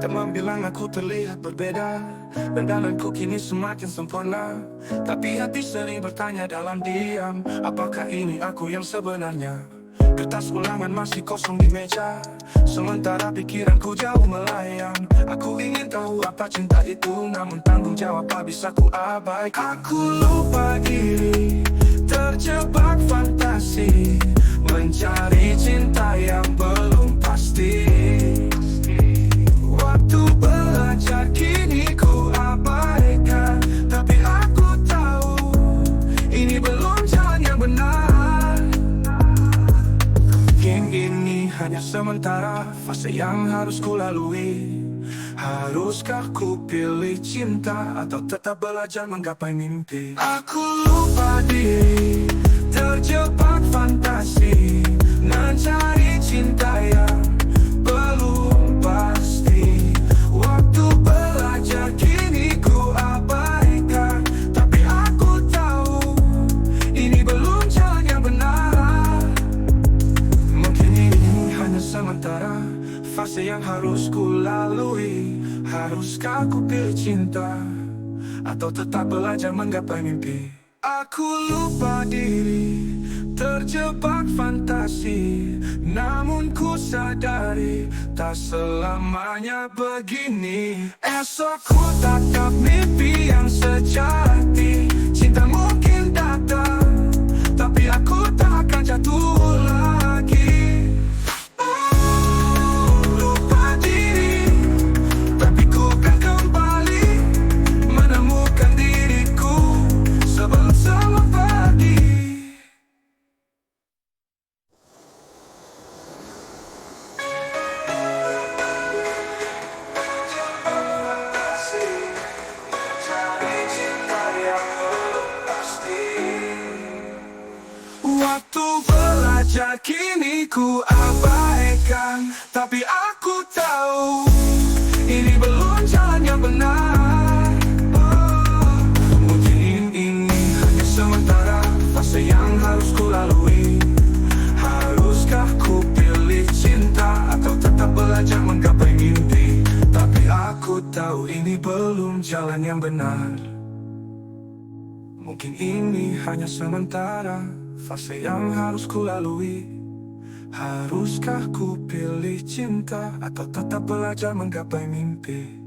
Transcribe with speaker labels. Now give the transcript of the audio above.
Speaker 1: Teman bilang aku terlihat berbeda, dandananku kini semakin sempurna. Tapi hati sering bertanya dalam diam, apakah ini aku yang sebenarnya? Kertas ulangan masih kosong di meja, sementara pikiranku jauh melayang. Aku ingin tahu apa cinta itu, namun tanggung jawab tak bisa ku abaikan. Aku lupa diri, terjebak fantasi, mencari cinta yang belum pasti. Waktu belajar kini ku abaikan, tapi aku tahu ini belum jalan yang benar. Mungkin ini hanya sementara, fase yang harus ku lalui. Haruskah ku pilih cinta atau tetap belajar menggapai mimpi? Aku lupa diri, terjebak fantasi, mencari cinta yang belum pasti. Waktu belajar kini ku abaikan, tapi aku tahu ini belum jalan yang benar. Mungkin ini hanya sementara, fase yang harus ku lalui. Haruskah ku pilih cinta atau tetap belajar menggapai mimpi? Aku lupa diri, terjebak fantasi, namun ku sadari tak selamanya begini. Esok ku tatap mimpi yang sejati. Cinta mungkin datang, tapi aku tak akan jatuh lagi. Lupa diri, tapi ku kan kembali menemukan diriku sebelum semua pergi. Waktu belajar kini ku abaikan, tapi aku tahu ini belum jalan yang benar. Mungkin ini hanya sementara, fase yang harus ku lalui. Haruskah ku pilih cinta atau tetap belajar menggapai mimpi? Tapi aku tahu ini belum jalan yang benar. Mungkin ini hanya sementara, fase yang harus ku lalui. Haruskah ku pilih cinta atau tetap belajar menggapai mimpi?